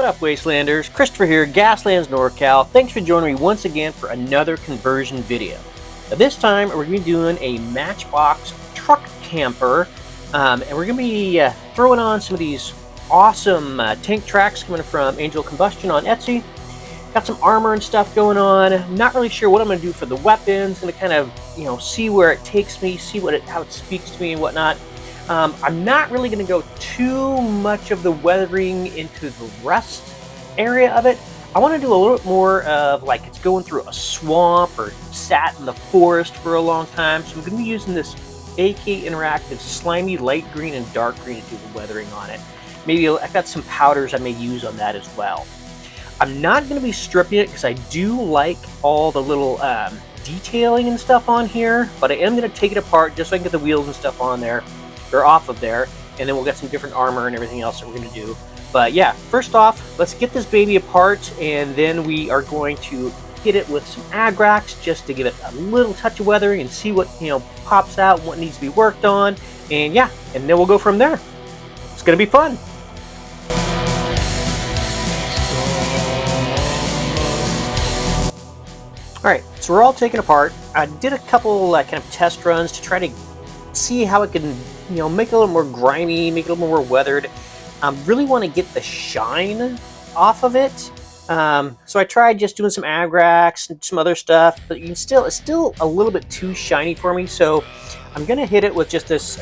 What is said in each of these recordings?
What up, Wastelanders? Christopher here, Gaslands NorCal. Thanks for joining me once again for another conversion video. Now, this time we're going to be doing a Matchbox truck camper, and we're going to be throwing on some of these awesome tank tracks coming from Angel of Combustion on Etsy. Got some armor and stuff going on. Not really sure what I'm going to do for the weapons. Going to kind of, see where it takes me, see how it speaks to me and whatnot. I'm not really going to go too much of the weathering into the rust area of it. I want to do a little bit more of like it's going through a swamp or sat in the forest for a long time. So I'm going to be using this AK Interactive slimy light green and dark green to do the weathering on it. Maybe I've got some powders I may use on that as well. I'm not going to be stripping it because I do like all the little detailing and stuff on here, but I am going to take it apart just so I can get the wheels and stuff on there. Or off of there, and then we'll get some different armor and everything else that we're going to do. But yeah, first off, let's get this baby apart, and then we are going to hit it with some Agrax just to give it a little touch of weathering and see what pops out and what needs to be worked on. And yeah, and then we'll go from there. It's going to be fun. Alright, so we're all taken apart. I did a couple kind of test runs to try to see how it can make it a little more grimy, make it a little more weathered. Really want to get the shine off of it. So I tried just doing some Agrax and some other stuff, but it's still a little bit too shiny for me. So I'm gonna hit it with just this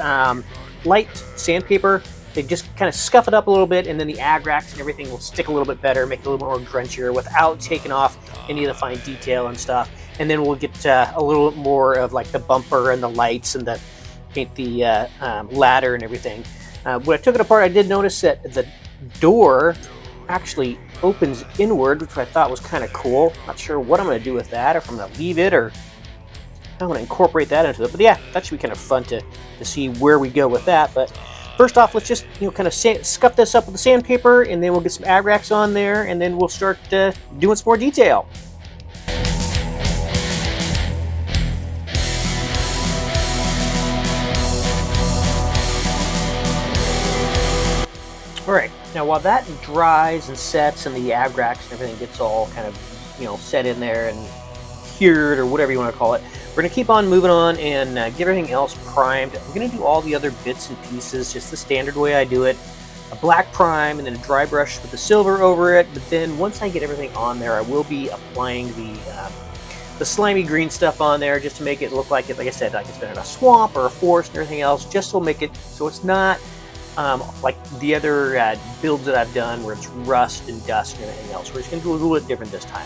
light sandpaper to just kind of scuff it up a little bit, and then the Agrax and everything will stick a little bit better, make it a little more grunchier without taking off any of the fine detail and stuff. And then we'll get a little bit more of like the bumper and the lights and the paint the ladder and everything. When I took it apart, I did notice that the door actually opens inward, which I thought was kind of cool. Not sure what I'm going to do with that, or if I'm going to leave it, or I'm going to incorporate that into it. But yeah, that should be kind of fun to see where we go with that. But first off, let's just kind of scuff this up with the sandpaper, and then we'll get some Agrax on there, and then we'll start doing some more detail. Alright, now while that dries and sets and the Agrax and everything gets all kind of, set in there and cured or whatever you want to call it, we're going to keep on moving on and get everything else primed. I'm going to do all the other bits and pieces just the standard way I do it. A black prime and then a dry brush with the silver over it, but then once I get everything on there, I will be applying the slimy green stuff on there just to make it look like it, like I said, like it's been in a swamp or a forest and everything else, just to make it so it's not like the other builds that I've done where it's rust and dust and everything else. We're just going to do a little bit different this time.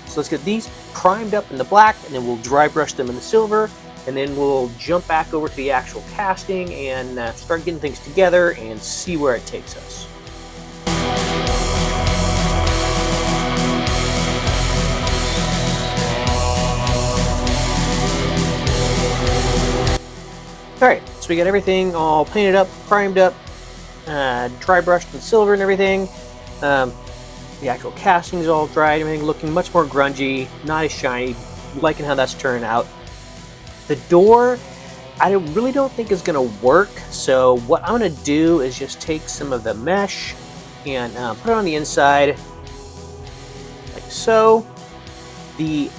So let's get these primed up in the black, and then we'll dry brush them in the silver, and then we'll jump back over to the actual casting and start getting things together and see where it takes us. Alright, so we got everything all painted up, primed up, dry brushed with silver and everything. The actual casting is all dried, everything looking much more grungy, not as shiny, liking how that's turning out. The door, I really don't think is going to work, so what I'm going to do is just take some of the mesh and put it on the inside, like so. The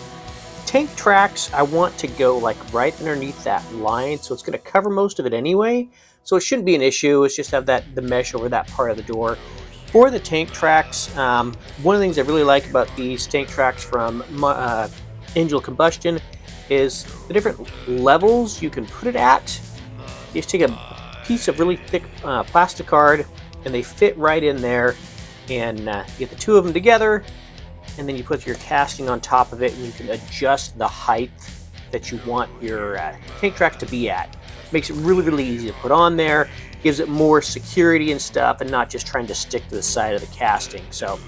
tank tracks, I want to go like right underneath that line, so it's going to cover most of it anyway. So it shouldn't be an issue. It's just have the mesh over that part of the door. For the tank tracks, one of the things I really like about these tank tracks from Angel of Combustion is the different levels you can put it at. You just take a piece of really thick plastic card, and they fit right in there, and you get the two of them together, and then you put your casting on top of it, and you can adjust the height that you want your tank tracks to be at. Makes it really, really easy to put on there, gives it more security and stuff, and not just trying to stick to the side of the casting. So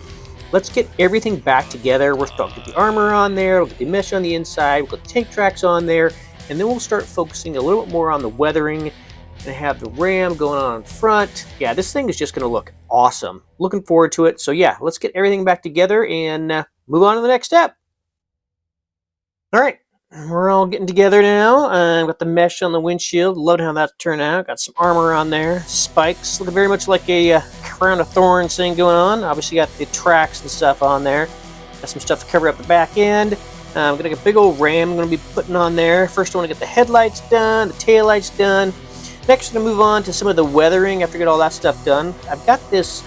let's get everything back together. We'll start with the armor on there, we'll get the mesh on the inside, we'll get the tank tracks on there, and then we'll start focusing a little bit more on the weathering and have the ram going on in front. Yeah, this thing is just going to look awesome. Looking forward to it. So yeah, let's get everything back together and move on to the next step. All right, We're all getting together now. Got the mesh on the windshield. Love how that turned out. Got some armor on there. Spikes. Looking very much like a crown of thorns thing going on. Obviously got the tracks and stuff on there. Got some stuff to cover up the back end. I'm going to get a big old ram I'm going to be putting on there. First I want to get the headlights done, the taillights done. Next I'm going to move on to some of the weathering after I get all that stuff done. I've got this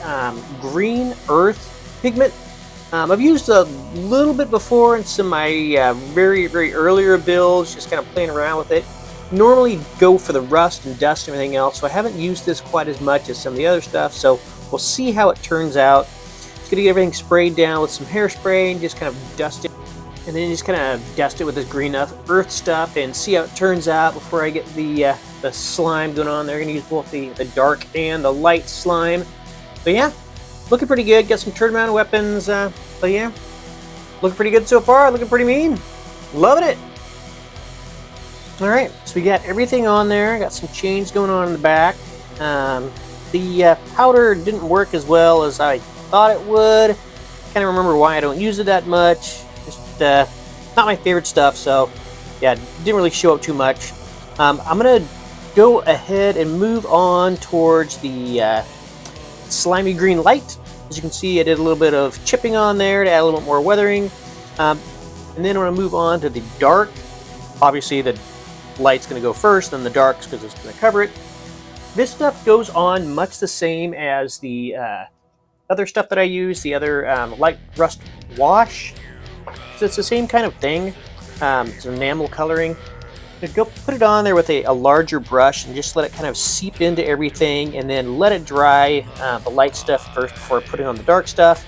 green earth pigment. I've used a little bit before in some of my very, very earlier builds, just kind of playing around with it. Normally go for the rust and dust and everything else, so I haven't used this quite as much as some of the other stuff, so we'll see how it turns out. Just gonna get everything sprayed down with some hairspray and just kind of dust it, and then just kind of dust it with this green earth stuff and see how it turns out before I get the slime going on there. I'm gonna use both the dark and the light slime. But yeah, looking pretty good. Got some turnaround weapons, but yeah, looking pretty good so far. Looking pretty mean. Loving it. All right, so we got everything on there. Got some chains going on in the back. The powder didn't work as well as I thought it would. Kind of remember why I don't use it that much. Just not my favorite stuff. So yeah, didn't really show up too much. I'm gonna go ahead and move on towards the slimy green light. As you can see, I did a little bit of chipping on there to add a little bit more weathering. And then I'm going to move on to the dark. Obviously, the light's going to go first, then the dark because it's going to cover it. This stuff goes on much the same as the other stuff that I use, the other light rust wash. So it's the same kind of thing. It's enamel coloring. Go put it on there with a larger brush and just let it kind of seep into everything, and then let it dry the light stuff first before putting on the dark stuff.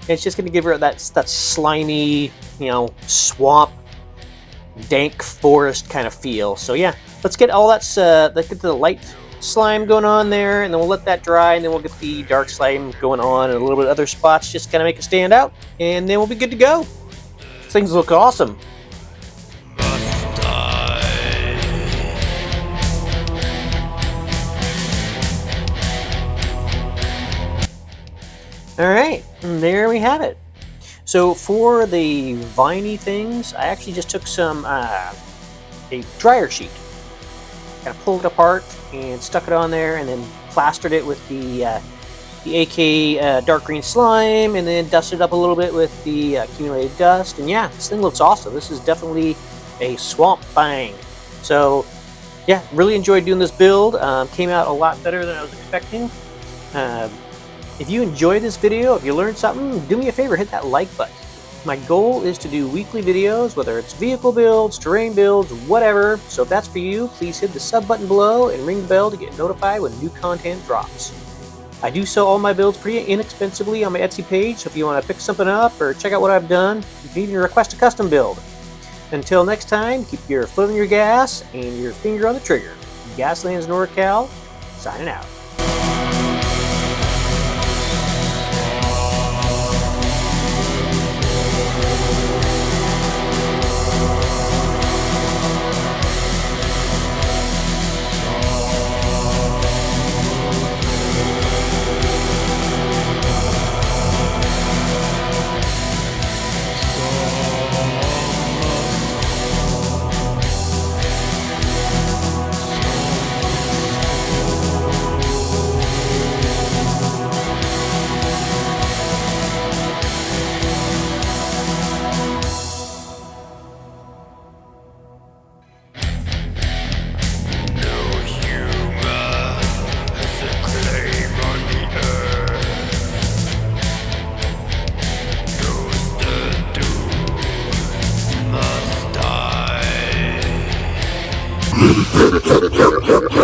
And it's just going to give her that slimy, swamp, dank forest kind of feel. So yeah, let's get all that. Let's get the light slime going on there, and then we'll let that dry, and then we'll get the dark slime going on and a little bit of other spots, just kind of make it stand out, and then we'll be good to go. Things look awesome. Alright, and there we have it. So for the viney things, I actually just took some a dryer sheet. Kind of pulled it apart and stuck it on there, and then plastered it with the AK dark green slime, and then dusted it up a little bit with the accumulated dust. And yeah, this thing looks awesome. This is definitely a swamp thing. So yeah, really enjoyed doing this build. Came out a lot better than I was expecting. If you enjoyed this video, if you learned something, do me a favor, hit that like button. My goal is to do weekly videos, whether it's vehicle builds, terrain builds, whatever. So if that's for you, please hit the sub button below and ring the bell to get notified when new content drops. I do sell all my builds pretty inexpensively on my Etsy page, so if you want to pick something up or check out what I've done, you can even request a custom build. Until next time, keep your foot on your gas and your finger on the trigger. Gaslands NorCal, signing out. Die.